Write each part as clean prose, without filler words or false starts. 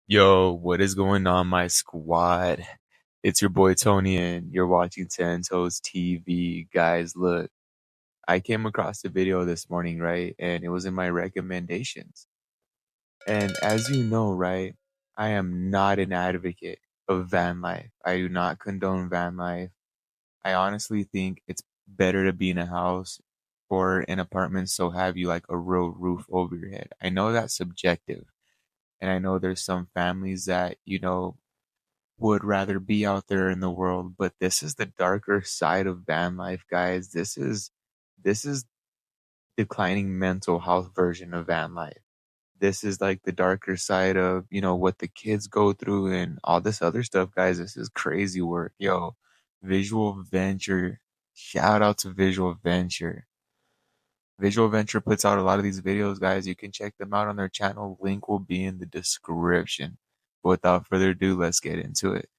Yo, what is going on, my squad? It's your boy Tony, and you're watching Tentoes TV. Guys, look, I came across the video this morning, right? And it was in my recommendations. And as you know, right, I am not an advocate of van life. I do not condone van life. I honestly think it's better to be in a house or an apartment, so have you like a real roof over your head. I know that's subjective. And I know there's some families that, would rather be out there in the world, but this is the darker side of van life, guys. This is declining mental health version of van life. This is like the darker side of, what the kids go through and all this other stuff, guys. This is crazy work. Yo, Visual Venture. Shout out to Visual Venture. Visual Venture puts out a lot of these videos, guys. You can check them out on their channel. Link will be in the description. But without further ado, let's get into it.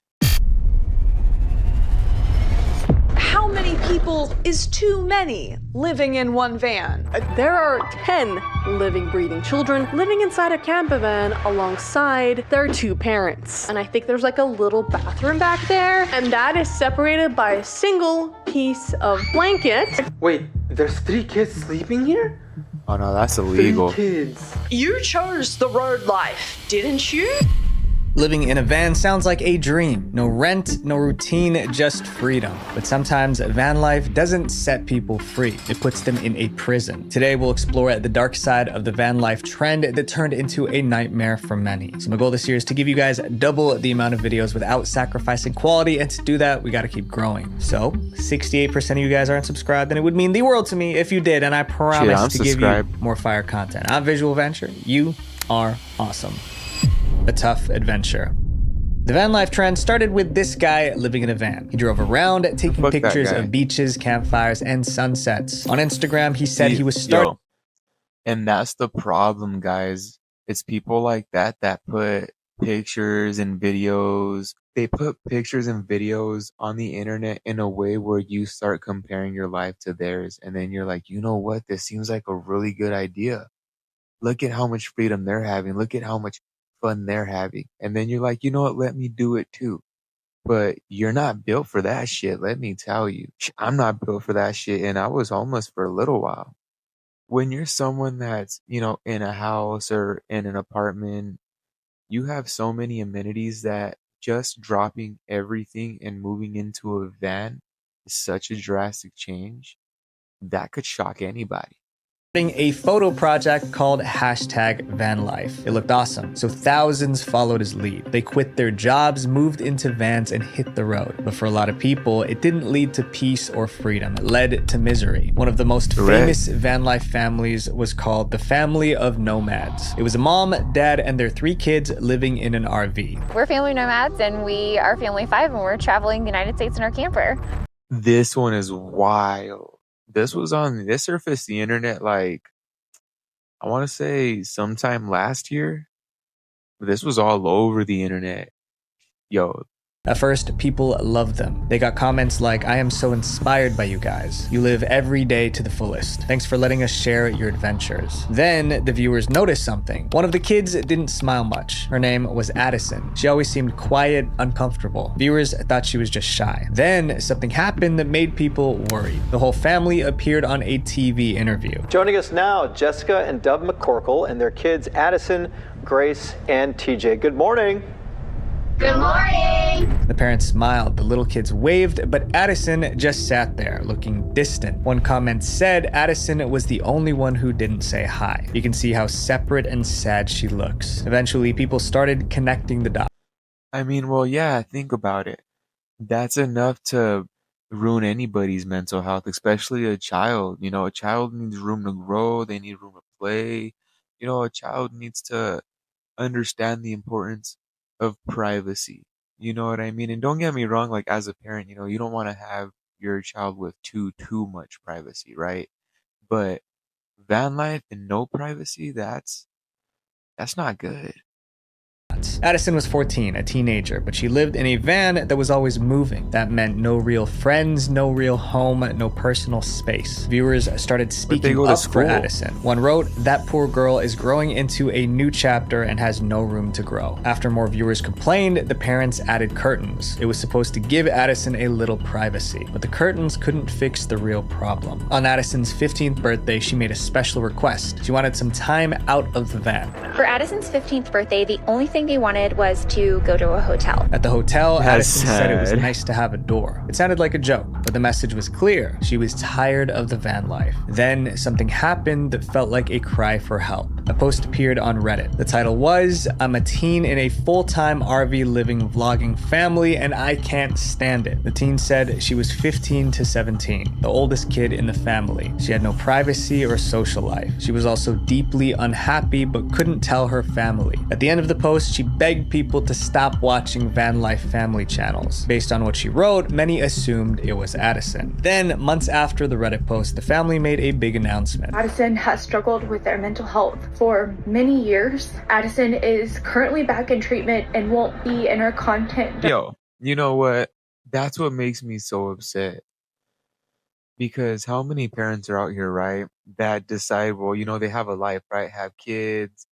How many people is too many living in one van? There are 10 living, breathing children living inside a camper van alongside their two parents. And I think there's like a little bathroom back there, and that is separated by a single piece of blanket. Wait, there's 3 kids sleeping here? Oh no, that's illegal. 3 kids. You chose the road life, didn't you? Living in a van sounds like a dream. No rent, no routine, just freedom. But sometimes van life doesn't set people free. It puts them in a prison. Today, we'll explore the dark side of the van life trend that turned into a nightmare for many. So my goal this year is to give you guys double the amount of videos without sacrificing quality. And to do that, we gotta keep growing. So 68% of you guys aren't subscribed, and it would mean the world to me if you did. And I promise to give you more fire content. I'm Visual Venture. You are awesome. A tough adventure. The van life trend started with this guy living in a van. He drove around taking pictures of beaches, campfires, and sunsets. On Instagram, he said he was starting. And that's the problem, guys. It's people like that put pictures and videos. They put pictures and videos on the internet in a way where you start comparing your life to theirs. And then you're like, you know what? This seems like a really good idea. Look at how much freedom they're having. Look at how much fun they're having. And then you're like, you know what? Let me do it too. But you're not built for that shit. Let me tell you, I'm not built for that shit. And I was homeless for a little while. When you're someone that's, in a house or in an apartment, you have so many amenities that just dropping everything and moving into a van is such a drastic change that could shock anybody. A photo project called #VanLife. It looked awesome, so thousands followed his lead. They quit their jobs, moved into vans, and hit the road. But for a lot of people, it didn't lead to peace or freedom. It led to misery. One of the most famous van life families was called the Family of Nomads. It was a mom, dad, and their 3 kids living in an RV. We're family nomads, and we are family 5, and we're traveling the United States in our camper. This one is wild. This surfaced the internet like, I want to say sometime last year. This was all over the internet. Yo. At first, people loved them. They got comments like, "I am so inspired by you guys. You live every day to the fullest. Thanks for letting us share your adventures." Then the viewers noticed something. One of the kids didn't smile much. Her name was Addison. She always seemed quiet, uncomfortable. Viewers thought she was just shy. Then something happened that made people worried. The whole family appeared on a TV interview. Joining us now, Jessica and Dove McCorkle and their kids, Addison, Grace, and TJ. Good morning. Good morning! The parents smiled, the little kids waved, but Addison just sat there, looking distant. One comment said Addison was the only one who didn't say hi. You can see how separate and sad she looks. Eventually, people started connecting the dots. I mean, well, yeah, think about it. That's enough to ruin anybody's mental health, especially a child. A child needs room to grow, they need room to play. A child needs to understand the importance of privacy. You know what I mean? And don't get me wrong, like as a parent, you don't want to have your child with too much privacy, right? But van life and no privacy, that's not good. house. Addison was 14, a teenager, but she lived in a van that was always moving. That meant no real friends, no real home, no personal space. Viewers started speaking up for Addison. One wrote, "That poor girl is growing into a new chapter and has no room to grow." After more viewers complained, the parents added curtains. It was supposed to give Addison a little privacy, but the curtains couldn't fix the real problem. On Addison's 15th birthday, she made a special request. She wanted some time out of the van. For Addison's 15th birthday, the only thing they wanted was to go to a hotel. At the hotel, Addison said it was nice to have a door. It sounded like a joke, but the message was clear. She was tired of the van life. Then something happened that felt like a cry for help. A post appeared on Reddit. The title was, "I'm a teen in a full-time RV living vlogging family and I can't stand it." The teen said she was 15 to 17, the oldest kid in the family. She had no privacy or social life. She was also deeply unhappy but couldn't tell her family. At the end of the post, she begged people to stop watching van life family channels. Based on what she wrote, many assumed it was Addison. Then, months after the Reddit post, the family made a big announcement. Addison has struggled with their mental health for many years. Addison is currently back in treatment and won't be in our content. Yo, you know what? That's what makes me so upset. Because how many parents are out here, right, that decide, well, they have a life, right, have kids,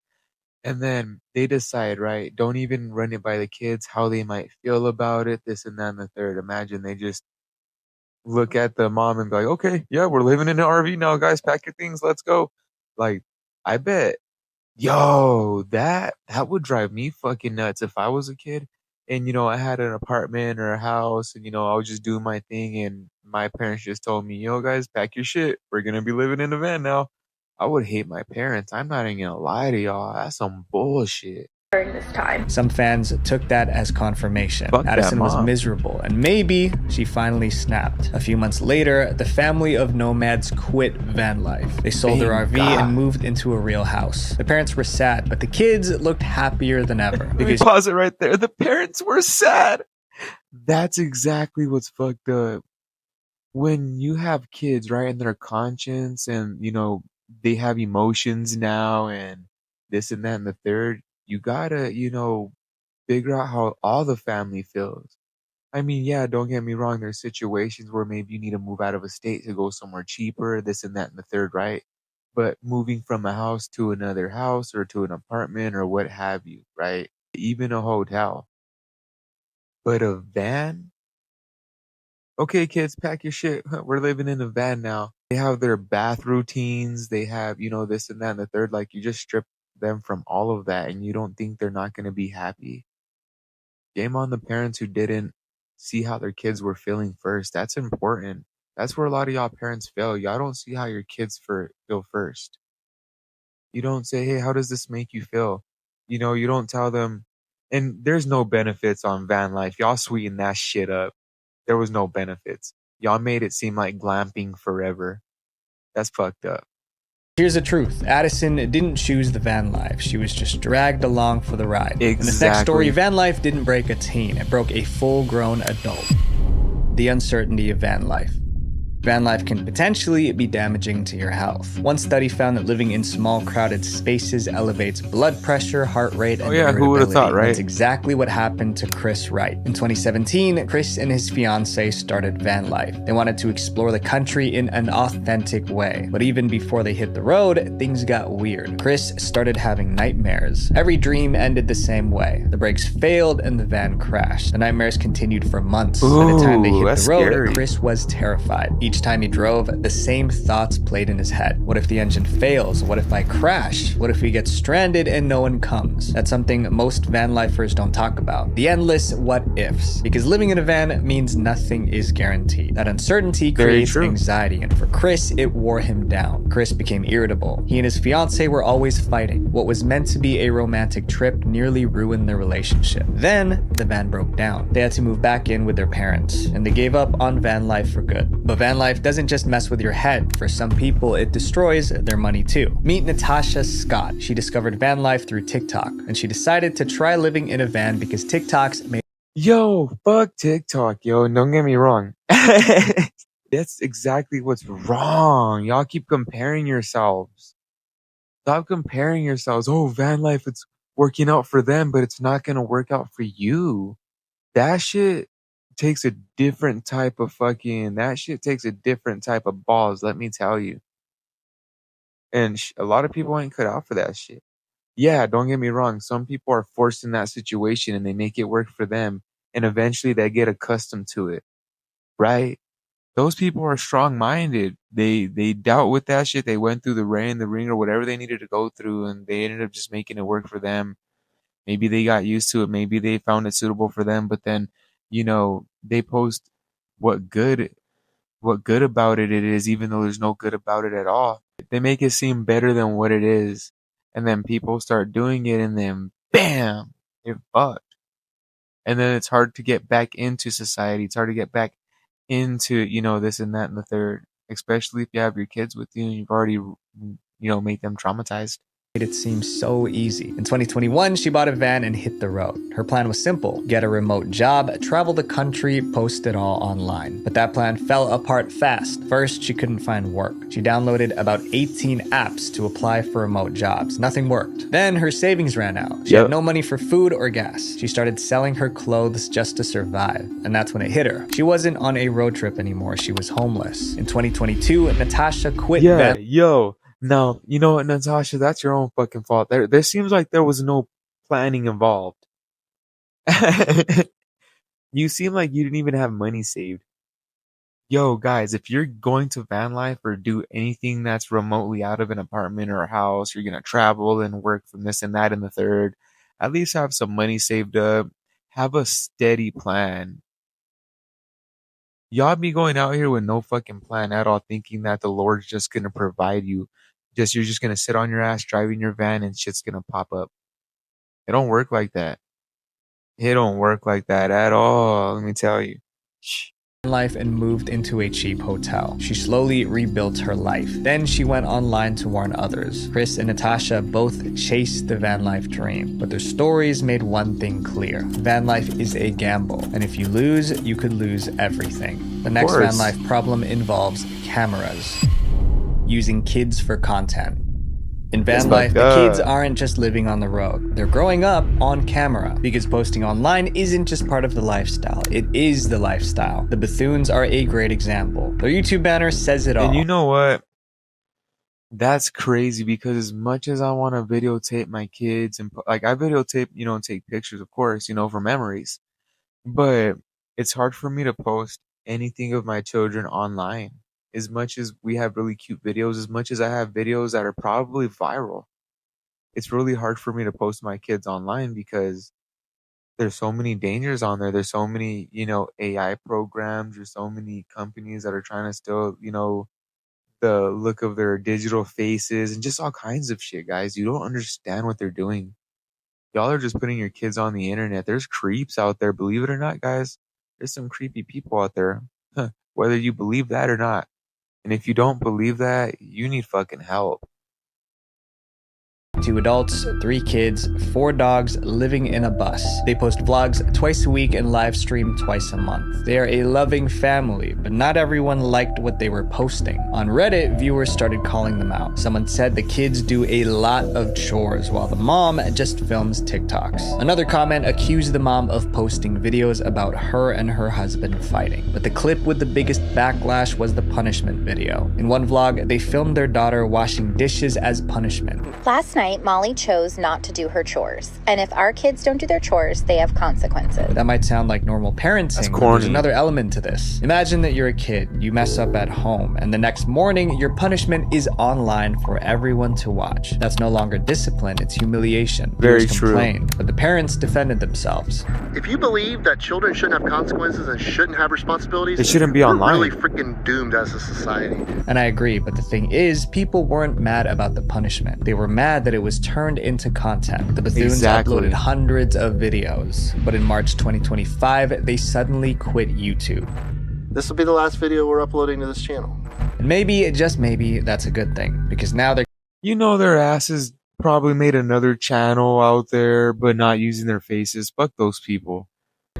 and then they decide, right, don't even run it by the kids, how they might feel about it, this and that and the third. Imagine they just look at the mom and be like, okay, yeah, we're living in an RV now, guys, pack your things, let's go. Like, I bet, that would drive me fucking nuts if I was a kid and, I had an apartment or a house and, I was just doing my thing and my parents just told me, guys, pack your shit. We're going to be living in a van now. I would hate my parents. I'm not even going to lie to y'all. That's some bullshit. During this time. Some fans took that as confirmation. Fuck Addison that was mom. miserable, and maybe she finally snapped. A few months later, the family of nomads quit van life. They sold their RV and moved into a real house. The parents were sad, but the kids looked happier than ever. Let me pause it right there. The parents were sad. That's exactly what's fucked up. When you have kids, right, and their conscience and, they have emotions now and this and that and the third, you gotta, figure out how all the family feels. I mean, yeah, don't get me wrong. There's situations where maybe you need to move out of a state to go somewhere cheaper, this and that and the third, right? But moving from a house to another house or to an apartment or what have you, right? Even a hotel. But a van? Okay, kids, pack your shit. We're living in a van now. They have their bath routines. They have, this and that and the third. Like, you just strip them from all of that and you don't think they're not going to be happy. Shame on the parents who didn't see how their kids were feeling first. That's important. That's where a lot of y'all parents fail. Y'all don't see how your kids feel first. You don't say, hey, how does this make you feel? You don't tell them. And there's no benefits on van life. Y'all sweeten that shit up. There was no benefits. Y'all made it seem like glamping forever. That's fucked up. Here's the truth. Addison didn't choose the van life. She was just dragged along for the ride. Exactly. In this next story, van life didn't break a teen. It broke a full-grown adult. The uncertainty of van life. Van life can potentially be damaging to your health. One study found that living in small, crowded spaces elevates blood pressure, heart rate, and irritability. Who would have thought, right? That's exactly what happened to Chris Wright. In 2017, Chris and his fiancée started van life. They wanted to explore the country in an authentic way. But even before they hit the road, things got weird. Chris started having nightmares. Every dream ended the same way. The brakes failed and the van crashed. The nightmares continued for months. By the time they hit the road, scary. Chris was terrified. Each time he drove, the same thoughts played in his head. What if the engine fails? What if I crash? What if we get stranded and no one comes? That's something most van lifers don't talk about. The endless what ifs. Because living in a van means nothing is guaranteed. That uncertainty creates anxiety, and for Chris, it wore him down. Chris became irritable. He and his fiancée were always fighting. What was meant to be a romantic trip nearly ruined their relationship. Then, the van broke down. They had to move back in with their parents, and they gave up on van life for good. But van life doesn't just mess with your head. For some people, it destroys their money too. Meet Natasha Scott. She discovered van life through TikTok, and she decided to try living in a van because TikTok's made. Yo, fuck TikTok, yo. Don't get me wrong. That's exactly what's wrong. Y'all keep comparing yourselves. Stop comparing yourselves. Oh, van life, it's working out for them, but it's not going to work out for you. That shit takes a different type of balls, let me tell you. And a lot of people ain't cut out for that shit. Yeah, don't get me wrong. Some people are forced in that situation and they make it work for them. And eventually they get accustomed to it. Right? Those people are strong-minded. They dealt with that shit. They went through the rain, the ring, or whatever they needed to go through, and they ended up just making it work for them. Maybe they got used to it. Maybe they found it suitable for them. But then, they post what good about it is, even though there's no good about it at all. They make it seem better than what it is. And then people start doing it, and then bam, you're fucked. And then it's hard to get back into society. It's hard to get back into, this and that and the third, especially if you have your kids with you and you've already, made them traumatized. It seems so easy. In 2021, she bought a van and hit the road. Her plan was simple: get a remote job, travel the country, post it all online. But that plan fell apart fast. First, she couldn't find work. She downloaded about 18 apps to apply for remote jobs. Nothing worked. Then her savings ran out. She had no money for food or gas. She started selling her clothes just to survive. And that's when it hit her. She wasn't on a road trip anymore. She was homeless. In 2022, Natasha quit van. No, you know what, Natasha? That's your own fucking fault. There seems like there was no planning involved. You seem like you didn't even have money saved. Yo, guys, if you're going to van life or do anything that's remotely out of an apartment or a house, you're going to travel and work from this and that and the third, at least have some money saved up. Have a steady plan. Y'all be going out here with no fucking plan at all, thinking that the Lord's just going to provide you. You're just going to sit on your ass driving your van and shit's going to pop up. It don't work like that. It don't work like that at all, let me tell you. Life and moved into a cheap hotel. She slowly rebuilt her life. Then she went online to warn others. Chris and Natasha both chased the van life dream, but their stories made one thing clear: van life is a gamble, and if you lose, you could lose everything. The next van life problem involves cameras. Using kids for content. In van life, the kids aren't just living on the road. They're growing up on camera, because posting online isn't just part of the lifestyle. It is the lifestyle. The Bethunes are a great example. Their YouTube banner says it all. And you know what? That's crazy, because as much as I want to videotape my kids and I videotape, and take pictures, of course, for memories. But it's hard for me to post anything of my children online. As much as we have really cute videos, as much as I have videos that are probably viral, it's really hard for me to post my kids online because there's so many dangers on there. There's so many, AI programs. There's so many companies that are trying to steal, the look of their digital faces and just all kinds of shit, guys. You don't understand what they're doing. Y'all are just putting your kids on the internet. There's creeps out there. Believe it or not, guys. There's some creepy people out there, whether you believe that or not. And if you don't believe that, you need fucking help. 2 adults, 3 kids, 4 dogs, living in a bus. They post vlogs twice a week and live stream twice a month. They are a loving family, but not everyone liked what they were posting. On Reddit, viewers started calling them out. Someone said the kids do a lot of chores while the mom just films TikToks. Another comment accused the mom of posting videos about her and her husband fighting. But the clip with the biggest backlash was the punishment video. In one vlog, they filmed their daughter washing dishes as punishment. Last night, Molly chose not to do her chores. And if our kids don't do their chores, they have consequences. That might sound like normal parenting, but there's another element to this. Imagine that you're a kid, you mess up at home, and the next morning, your punishment is online for everyone to watch. That's no longer discipline, it's humiliation. Very true. Complained, but the parents defended themselves. If you believe that children shouldn't have consequences and shouldn't have responsibilities, they shouldn't be online. We're really freaking doomed as a society. And I agree, but the thing is, people weren't mad about the punishment. They were mad that it was turned into content. The Bethunes uploaded hundreds of videos, but in March 2025, they suddenly quit YouTube. This will be the last video we're uploading to this channel. And maybe, just maybe, that's a good thing, because now they're... their asses probably made another channel out there, but not using their faces. Fuck those people.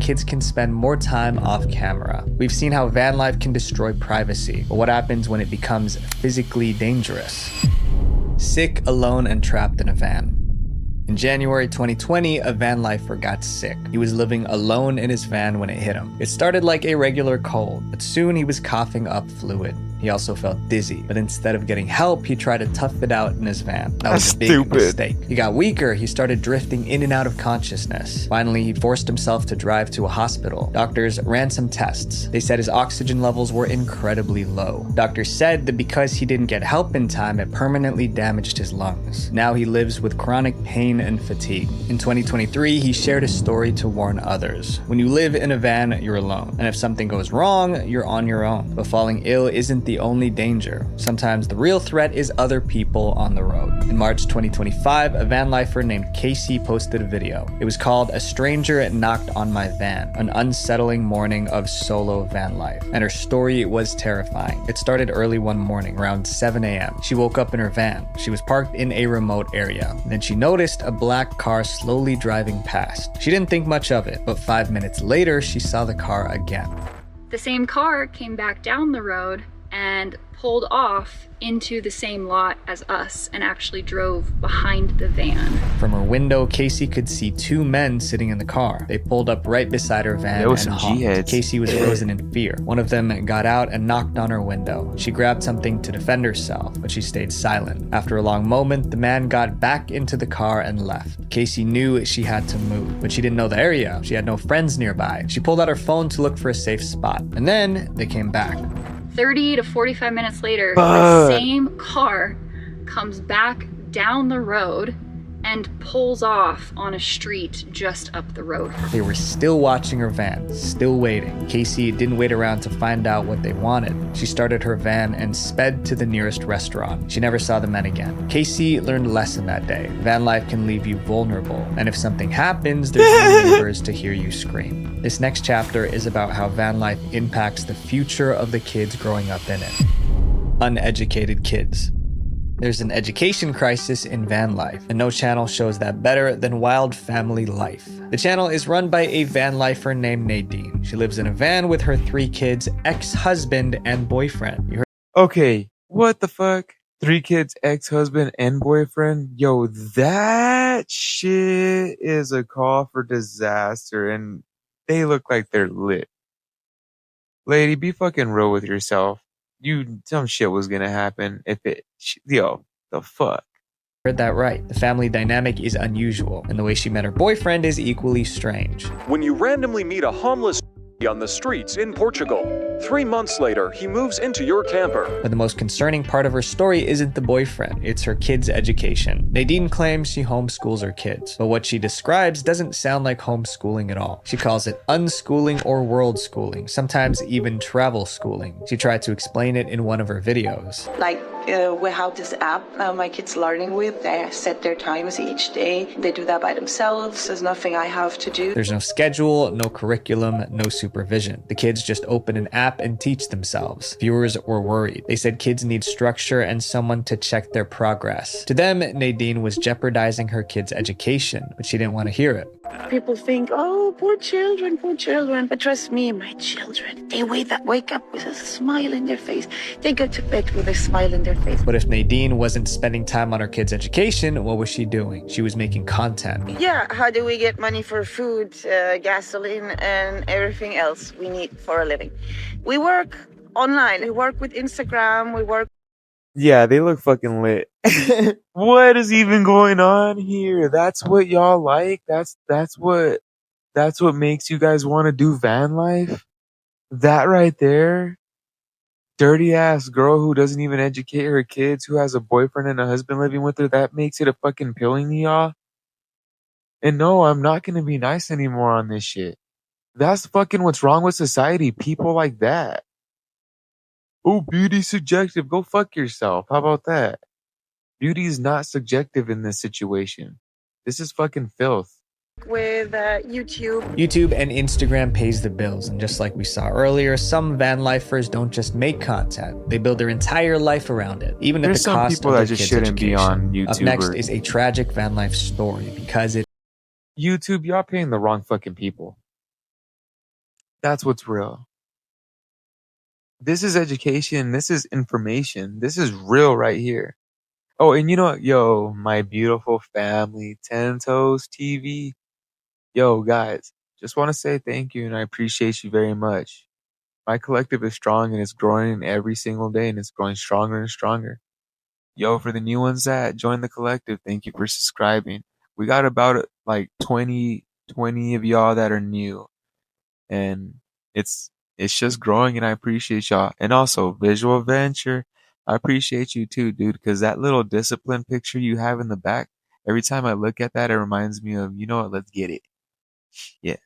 Kids can spend more time off camera. We've seen how van life can destroy privacy, but what happens when it becomes physically dangerous? Sick, alone, and trapped in a van. In January 2020, a van lifer got sick. He was living alone in his van when it hit him. It started like a regular cold, but soon he was coughing up fluid. He also felt dizzy, but instead of getting help, he tried to tough it out in his van. That was a big mistake. He got weaker. He started drifting in and out of consciousness. Finally, he forced himself to drive to a hospital. Doctors ran some tests. They said his oxygen levels were incredibly low. Doctors said that because he didn't get help in time, it permanently damaged his lungs. Now he lives with chronic pain and fatigue. In 2023, he shared his story to warn others. When you live in a van, you're alone. And if something goes wrong, you're on your own. But falling ill isn't the only danger. Sometimes the real threat is other people on the road. In March 2025, a van lifer named Casey posted a video. It was called "A Stranger Knocked on My Van," an unsettling morning of solo van life. And her story was terrifying. It started early one morning, around 7 a.m. She woke up in her van. She was parked in a remote area. Then she noticed a black car slowly driving past. She didn't think much of it, but 5 minutes later, she saw the car again. The same car came back down the road and pulled off into the same lot as us and actually drove behind the van. From her window, Casey could see two men sitting in the car. They pulled up right beside her van and honked. Casey was frozen in fear. One of them got out and knocked on her window. She grabbed something to defend herself, but she stayed silent. After a long moment, the man got back into the car and left. Casey knew she had to move, but she didn't know the area. She had no friends nearby. She pulled out her phone to look for a safe spot, and then they came back. 30 to 45 minutes later, the same car comes back down the road and pulls off on a street just up the road. They were still watching her van, still waiting. Casey didn't wait around to find out what they wanted. She started her van and sped to the nearest restaurant. She never saw the men again. Casey learned a lesson that day. Van life can leave you vulnerable, and if something happens, there's no neighbors to hear you scream. This next chapter is about how van life impacts the future of the kids growing up in it. Uneducated kids. There's an education crisis in van life, and no channel shows that better than Wild Family Life. The channel is run by a van lifer named Nadine. She lives in a van with her 3 kids, ex-husband, and boyfriend. Okay, what the fuck? 3 kids, ex-husband, and boyfriend? Yo, that shit is a call for disaster, and they look like they're lit. Lady, be fucking real with yourself. Some shit was gonna happen if the fuck. Heard that right. The family dynamic is unusual, and the way she met her boyfriend is equally strange. When you randomly meet a homeless on the streets in Portugal, 3 months later, he moves into your camper. But the most concerning part of her story isn't the boyfriend, it's her kids' education. Nadine claims she homeschools her kids, but what she describes doesn't sound like homeschooling at all. She calls it unschooling or world schooling, sometimes even travel schooling. She tried to explain it in one of her videos. We have this app my kids learning with. They set their times each day. They do that by themselves. There's nothing I have to do. There's no schedule, no curriculum, no supervision. The kids just open an app and teach themselves. Viewers were worried. They said kids need structure and someone to check their progress. To them, Nadine was jeopardizing her kids' education, but she didn't want to hear it. People think, oh, poor children, poor children. But trust me, my children, they wake up with a smile in their face. They go to bed with a smile in their face. But if Nadine wasn't spending time on her kids' education, what was she doing? She was making content. Yeah, how do we get money for food, gasoline, and everything else we need for a living? We work online. We work with Instagram. We work. Yeah, they look fucking lit. What is even going on here? That's what y'all like? That's what makes you guys want to do van life? That right there? Dirty ass girl who doesn't even educate her kids, who has a boyfriend and a husband living with her, that makes it a fucking appealing to y'all? And no, I'm not gonna be nice anymore on this shit. That's fucking what's wrong with society. People like that. Oh, beauty's subjective. Go fuck yourself. How about that? Beauty is not subjective in this situation. This is fucking filth. With YouTube. YouTube and Instagram pays the bills, and just like we saw earlier, some van lifers don't just make content, they build their entire life around it, even at the cost of their kids' education. There's some people that just shouldn't be on YouTube. Up next is a tragic van life story, because YouTube, y'all paying the wrong fucking people. That's what's real. This is education, this is information, this is real right here. Oh, and you know what? Yo, my beautiful family, Ten Toes TV. Yo, guys, just want to say thank you and I appreciate you very much. My collective is strong and it's growing every single day and it's growing stronger and stronger. Yo, for the new ones that join the collective, thank you for subscribing. We got about like 20 of y'all that are new, and it's it's just growing, and I appreciate y'all. And also, Visual Venture, I appreciate you too, dude, because that little discipline picture you have in the back, every time I look at that, it reminds me of, you know what, let's get it. Yeah.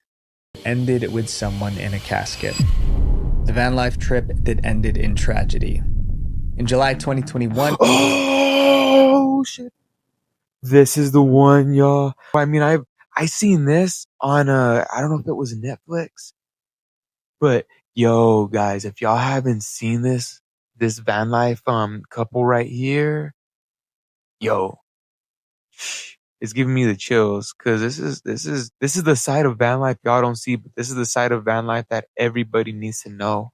Ended with someone in a casket. The van life trip that ended in tragedy. In July 2021. Oh shit. This is the one, y'all. I mean, I seen this on I don't know if it was Netflix, but yo, guys, if y'all haven't seen this van life couple right here, yo, it's giving me the chills because this is the side of van life y'all don't see, but this is the side of van life that everybody needs to know.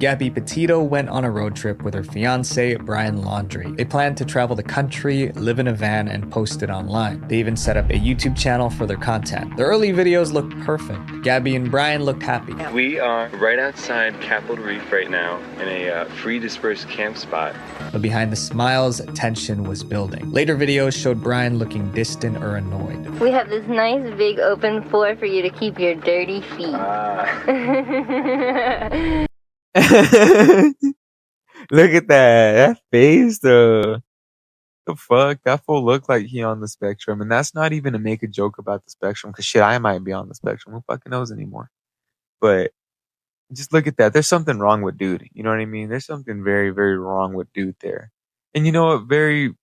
Gabby Petito went on a road trip with her fiance, Brian Laundrie. They planned to travel the country, live in a van, and post it online. They even set up a YouTube channel for their content. Their early videos looked perfect. Gabby and Brian looked happy. We are right outside Capitol Reef right now in a free dispersed camp spot. But behind the smiles, tension was building. Later videos showed Brian looking distant or annoyed. We have this nice big open floor for you to keep your dirty feet. Look at that face though. The fuck, that fool looked like he on the spectrum, and that's not even to make a joke about the spectrum, because shit, I might be on the spectrum. Who fucking knows anymore? But just look at that. There's something wrong with dude. You know what I mean? There's something very, very wrong with dude there. And you know what?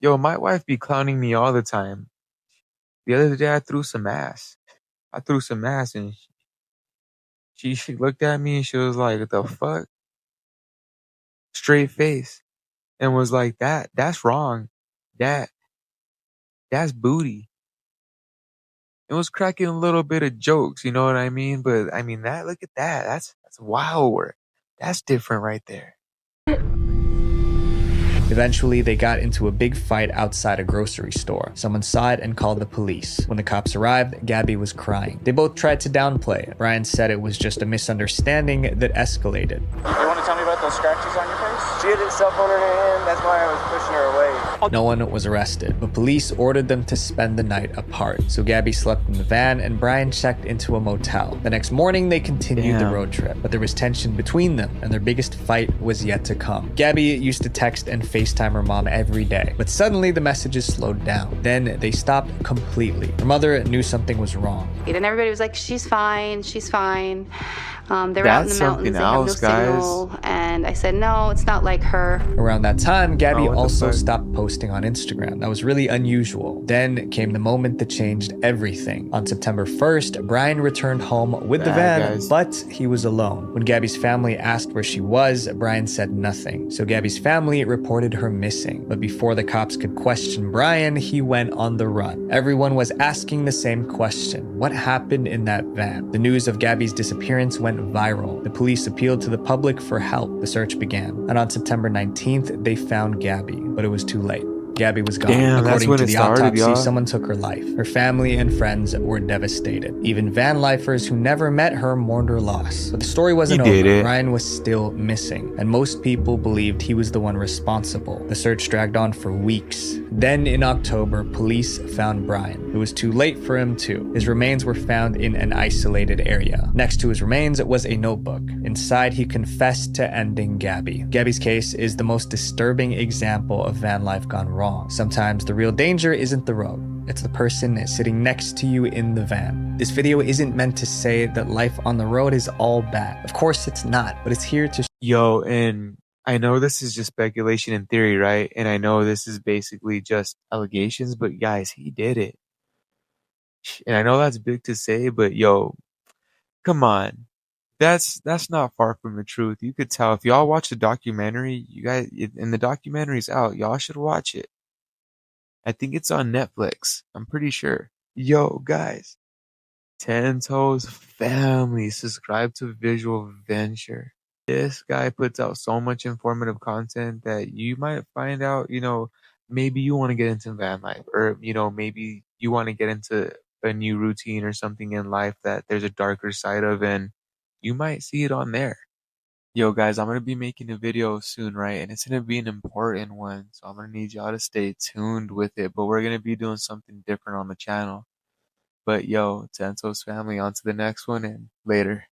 Yo, my wife be clowning me all the time. The other day, I threw some ass. And she looked at me and she was like, "What the fuck?" Straight face, and was like, "That's wrong. That that's booty." It was cracking a little bit of jokes, you know what I mean? But I mean that. Look at that. That's wild work. That's different right there. Eventually, they got into a big fight outside a grocery store. Someone saw it and called the police. When the cops arrived, Gabby was crying. They both tried to downplay it. Brian said it was just a misunderstanding that escalated. You want to tell me about those scratches on your face? She had a cell phone in her hand, that's why I was pushing her away. No one was arrested, but police ordered them to spend the night apart. So Gabby slept in the van and Brian checked into a motel. The next morning, they continued the road trip, but there was tension between them, and their biggest fight was yet to come. Gabby used to text and FaceTime her mom every day, but suddenly the messages slowed down. Then they stopped completely. Her mother knew something was wrong. And everybody was like, she's fine, she's fine. They were out in the mountains, they have no signal. And I said, no, it's not like her. Around that time, Gabby also stopped posting on Instagram. That was really unusual. Then came the moment that changed everything. On September 1st, Brian returned home with the van, but he was alone. When Gabby's family asked where she was, Brian said nothing. So Gabby's family reported her missing. But before the cops could question Brian, he went on the run. Everyone was asking the same question. What happened in that van? The news of Gabby's disappearance went viral. The police appealed to the public for help. The search began. And on September 19th, they found Gabby, but it was too late. Gabby was gone. Damn, According to the autopsy, y'all. someone took her life. Her family and friends were devastated. Even van lifers who never met her mourned her loss. But the story wasn't over. Brian was still missing, and most people believed he was the one responsible. The search dragged on for weeks. Then in October, police found Brian. It was too late for him too. His remains were found in an isolated area. Next to his remains was a notebook. Inside, he confessed to ending Gabby. Gabby's case is the most disturbing example of van life gone wrong. Sometimes the real danger isn't the road. It's the person sitting next to you in the van. This video isn't meant to say that life on the road is all bad. Of course it's not, but it's here to... Yo, and I know this is just speculation and theory, right? And I know this is basically just allegations, but guys, he did it. And I know that's big to say, but yo, come on. That's not far from the truth. You could tell if y'all watch the documentary, you guys, and the documentary's out, y'all should watch it. I think it's on Netflix. I'm pretty sure. Yo, guys, Ten Toes family, subscribe to Visual Venture. This guy puts out so much informative content that you might find out, maybe you want to get into van life, or, maybe you want to get into a new routine or something in life that there's a darker side of, and you might see it on there. Yo, guys, I'm going to be making a video soon, right? And it's going to be an important one. So I'm going to need y'all to stay tuned with it. But we're going to be doing something different on the channel. But yo, Tento's family, on to the next one, and later.